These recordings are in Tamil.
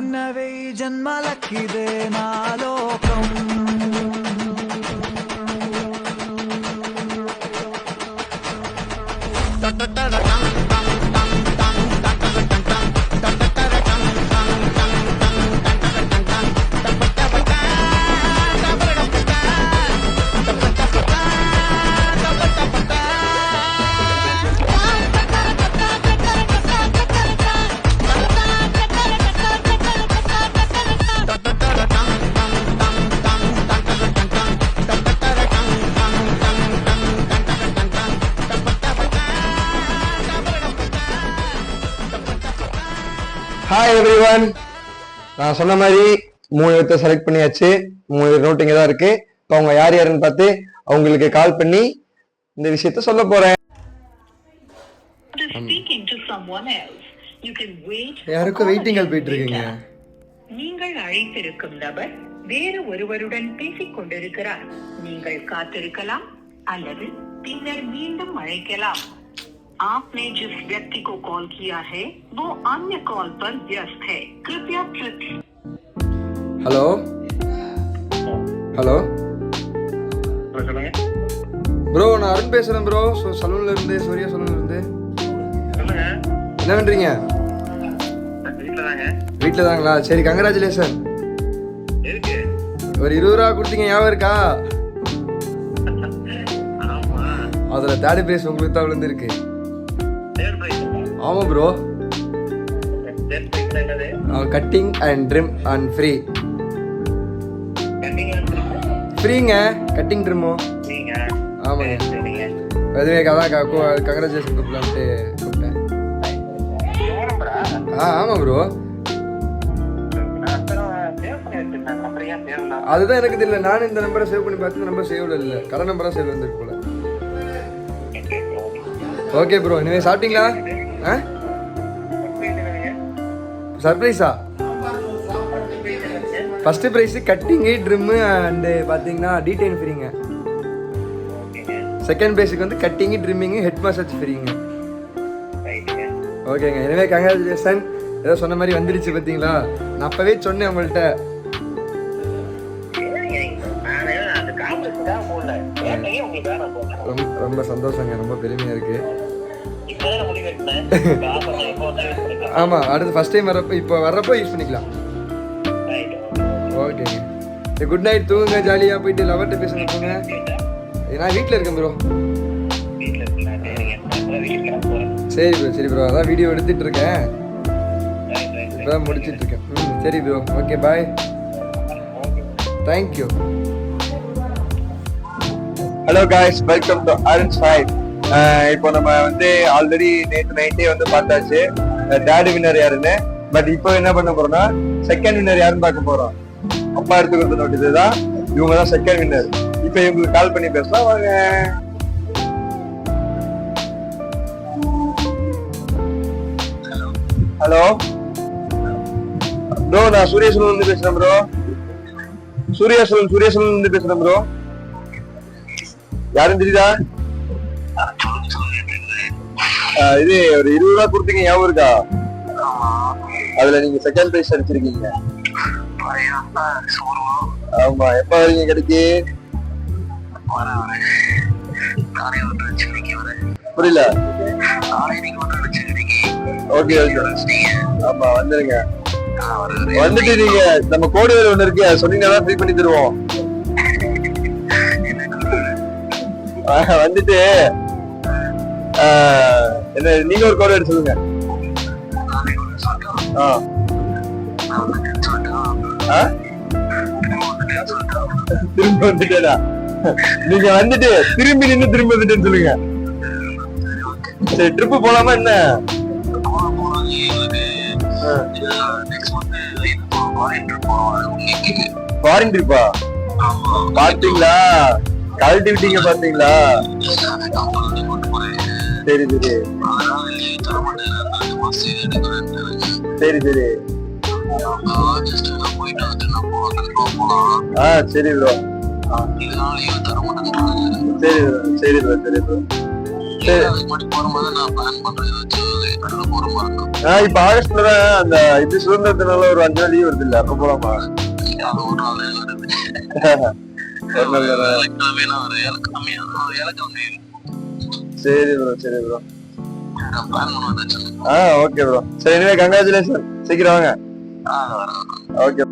ఉన్నవే జన్మలకిదే నా లోకం ஹாய் எவ்ரிவன், நான் சொன்ன மாதிரி 3 பேர்த்த செலக்ட் பண்ணியாச்சு. 3 பேர் நோட்டிங்க தான் இருக்கு. இப்போ அவங்க யார் யாருன்னு பார்த்து அவங்களுக்கு கால் பண்ணி இந்த விஷயத்த சொல்ல போறேன். யாருக்கும் வெயிட்டிங் கால் போயிட்டு இருக்குங்க. நீங்கள் அழைத்திருக்கும் நபர் வேறு ஒருவருடன் பேசிக் கொண்டிருக்கிறார். நீங்கள் காத்திருக்கலாம் அல்லது பின்னர் மீண்டும் அழைக்கலாம். आपने जिस व्यक्ति को कॉल किया है वो अन्य कॉल पर व्यस्त है. कृपया ஹலோ ஹலோ ப்ரோ, நான் அருண் பேசுறேன் ப்ரோ. சலூன்ல இருந்து, சூர்யா சலூன்ல இருந்து. என்ன பண்றீங்க? வீட்டுல தாங்களா? சரி, கங்க்ராச்சுலேஷன். ஒரு 20 ரூபா கொடுத்தீங்க, ஞாபகம் இருக்கா? அதுல தேர்ட் பிரைஸ் உங்களுக்கு தான் விழுந்திருக்கு. ஆமா bro, cutting and trim and free. ஃப்ரீங்க, கட்டிங் ட்ரிம்மோ. ஆமாங்க, அதுவே அதான் கங்க்ராச்சுலேஷன் கூப்பிடலான்ட்டு கூப்பிட்டேன். ஆமாம் ப்ரோ, அதுதான் எனக்கு தெரியல. நானும் இந்த நம்பரை சேவ் பண்ணி பார்த்து இந்த நம்பர் சேவ்ல இல்லை, கரெக்ட் நம்பராக சேவ் வந்துருக்கு போல. ஓகே ப்ரோ, இனிமே சாப்பிட்டீங்களா? சர்ப்ரைஸா? First prize cutting, trim and பார்த்தீங்கன்னா டீடைன் ஃப்ரீங்க. செகண்ட் ப்ரைஸுக்கு வந்து கட்டிங்கு, ட்ரிம்மிங்கு, ஹெட் மசாஜ் ஃப்ரீங்க. ஓகேங்க, எனவே கங்க்ராச்சுலேஷன். ஏதோ சொன்ன மாதிரி வந்துருச்சு பார்த்தீங்களா? நான் அப்போவே சொன்னேன் உங்கள்கிட்ட. ரொம்ப சந்தோஷங்க, ரொம்ப பெருமையா இருக்கு. ஆமா, அடுத்து ஃபர்ஸ்ட் டைம் வரப்போ, இப்போ வர்றப்போ யூஸ் பண்ணிக்கலாம். ஓகேங்க, குட் நைட், தூங்குங்க, ஜாலியாக போயிட்டு லவர்கிட்ட பேசுங்க, போங்க. நான் வீட்டில் இருக்கேன் ப்ரோ. சரி ப்ரோ, சரி ப்ரோ, அதான் வீடியோ எடுத்துட்டு இருக்கேன், இப்போ முடிச்சிட்டு இருக்கேன். சரி bro, okay, bye, thank you. Hello guys, welcome to orange five. இப்போ நம்ம வந்து ஆல்ரெடி நேற்று நைட்டே வந்து பார்த்தாச்சு தேர்ட் வின்னர் யாருன்னு. பட் இப்போ என்ன பண்ண போறோம்னா செகண்ட் வின்னர் யாருன்னு பார்க்க போறோம். அப்பா எடுத்து கொடுத்த நோட் இதுதான், இவங்க தான் செகண்ட் வின்னர். இப்போ இவங்களுக்கு கால் பண்ணி பேசலாம் வாங்க. ஹலோ ப்ரோ, நான் சூர்யா சலூன்ல இருந்து பேசுறேன் ப்ரோ. சூர்யா சலூன்ல இருந்து பேசுறேன் ப்ரோ. யாரும் தெரியுதா? இது ஒரு 20 ரூபா கொடுத்தீங்க, ஞாபகம் இருக்கா? அதுல நீங்க செகண்ட் பிரைஸ் அடிச்சிருக்கீங்க. ஆமா, எப்ப வரீங்க கடைக்கு? புரியல. ஓகே ஓகே, ஆமா வந்துருங்க. வந்துட்டு நீங்க நம்ம கோடி வேலை ஒண்ணு இருக்கு, சொன்னீங்கன்னா ஃப்ரீ பண்ணி தருவோம். வந்துட்டு என்ன, நீங்க ஒரு கோடு எடுத்து சொல்லுங்க. திரும்ப வந்துட்டேனா? நீங்க வந்துட்டு திரும்பி நின்று திரும்ப வந்துட்டேன்னு சொல்லுங்க. சரி, ட்ரிப்பு போலாமா என்ன? ஃபாரின் ட்ரிப்பா? பாத்தீங்களா, கழட்டி விட்டீங்க பாத்தீங்களா? சரி சரி சரி சரி. சரி ப்ரோ, சரி ப்ரோ, சரி ப்ரோ, சரி ப்ரோ. இப்ப ஆகஸ்ட்ல தான் அந்த இது சுதந்திரத்தினால ஒரு 5 நாள் லீவ் வருது இல்ல, அப்ப போலாமா? சரி ப்ரோ, சரி ப்ரோ. Okay bro. சரி, எனவே கங்க்ராச்சுலேஷன். சீக்கிரம் வாங்க. ஓகே.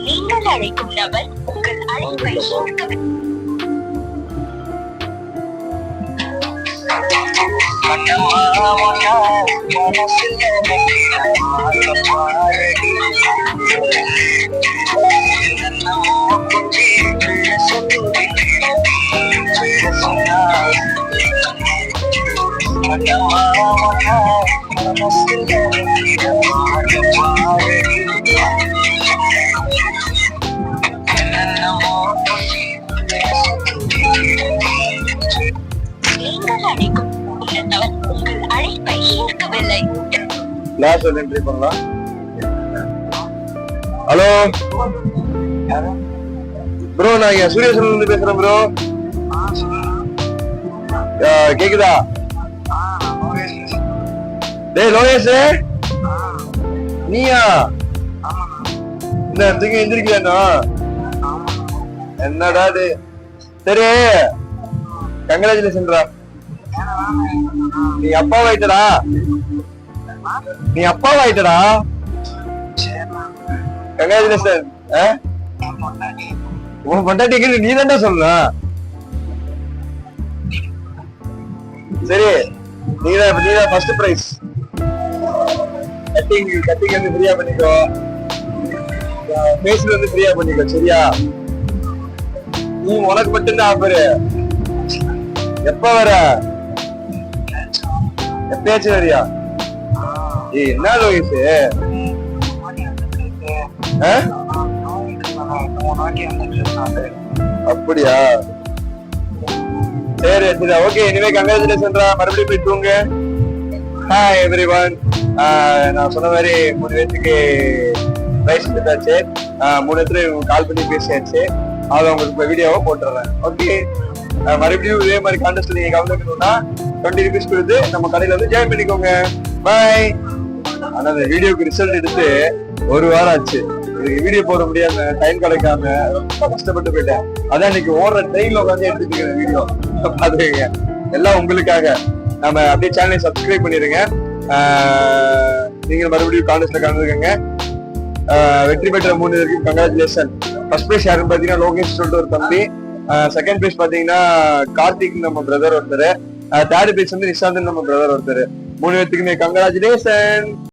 நீங்கள் அழைக்கும் நபர் உங்கள் அழைப்பை லாஸ்ட் ஒரு என்ட்ரி பண்ணலாம். ஹலோ ப்ரோ, நான் இங்க சூரியசன்ல இருந்து பேசுறேன் ப்ரோ. கேக்குதா? டேய் லோகேஷ், நீயா? என்ன தூங்கி எந்திரிக்கலன்னா? என்னடா டே. சரி, கங்க்ராச்சுலேஷன்டா. நீ அப்பாவாயிட்டடா. கங்க்ராச்சுலேஷன். உன் பொண்டாட்டிக்கு நீ தான்டா சொல்லணும். சரி, நீதான் ஃபர்ஸ்ட் பிரைஸ். கட்டிங் வந்து ஃப்ரீயா பண்ணிக்கோ, ஃபேஸ்ல வந்து ஃப்ரீயா பண்ணிக்கோ. சரியா? நீ உனக்கு மட்டும்தான் ஆஃபரு. எப்ப வர? எப்பயாச்சும் வரியா? என்ன லோகேஷ், அப்படியா? சரி சரி, ஓகே. இனிமே கங்க்ராச்சுலேஷன்டா. மறுபடியும் போய் தூங்க. Hi everyone. நான் சொன்ன மாதிரி 3 பேருக்கு பிரைஸ் எடுத்தாச்சு. 3 பேருக்கு கால் பண்ணி பேசியாச்சு. அதை உங்களுக்கு வீடியோவை போட்டுறேன். ஓகே, மறுபடியும் இதே மாதிரி கான்டெஸ்ட் நீங்க கலந்துக்கணும்னா 20 rupees கொடுத்து நம்ம கடையில வந்து ஜாயின் பண்ணிக்கோங்க. பாய். ஆனா அந்த வீடியோக்கு ரிசல்ட் எடுத்து 1 வாரம் ஆச்சு. இதுக்கு வீடியோ போட முடியாம, டைம் கிடைக்காம ரொம்ப கஷ்டப்பட்டு போயிட்டேன். அதான் இன்னைக்கு ஓடுற ட்ரெயின்ல உட்காந்து எடுத்துட்டு இருக்கிற வீடியோ பாத்துக்கங்க. எல்லாம் உங்களுக்காக. நம்ம அப்படியே சேனலை சப்ஸ்கிரைப் பண்ணிருங்க. நீங்க மறுபடியும் கான்டெஸ்ட்ல கலந்துக்கங்க. வெற்றி பெற்ற 3 பேருக்கு கங்க்ராச்சுலேஷன். ஃபர்ஸ்ட் பிரைஸ் யாருன்னு பாத்தீங்கன்னா லோகேஷ் சொல்லிட்டு ஒரு தம்பி. செகண்ட் பிரைஸ் பாத்தீங்கன்னா கார்த்திக் நம்ம பிரதர் ஒருத்தர். தேர்ட் பிரைஸ் வந்து நிஷாந்த் நம்ம பிரதர் ஒருத்தர். 3 பேருக்குமே கங்க்ராச்சுலேஷன்.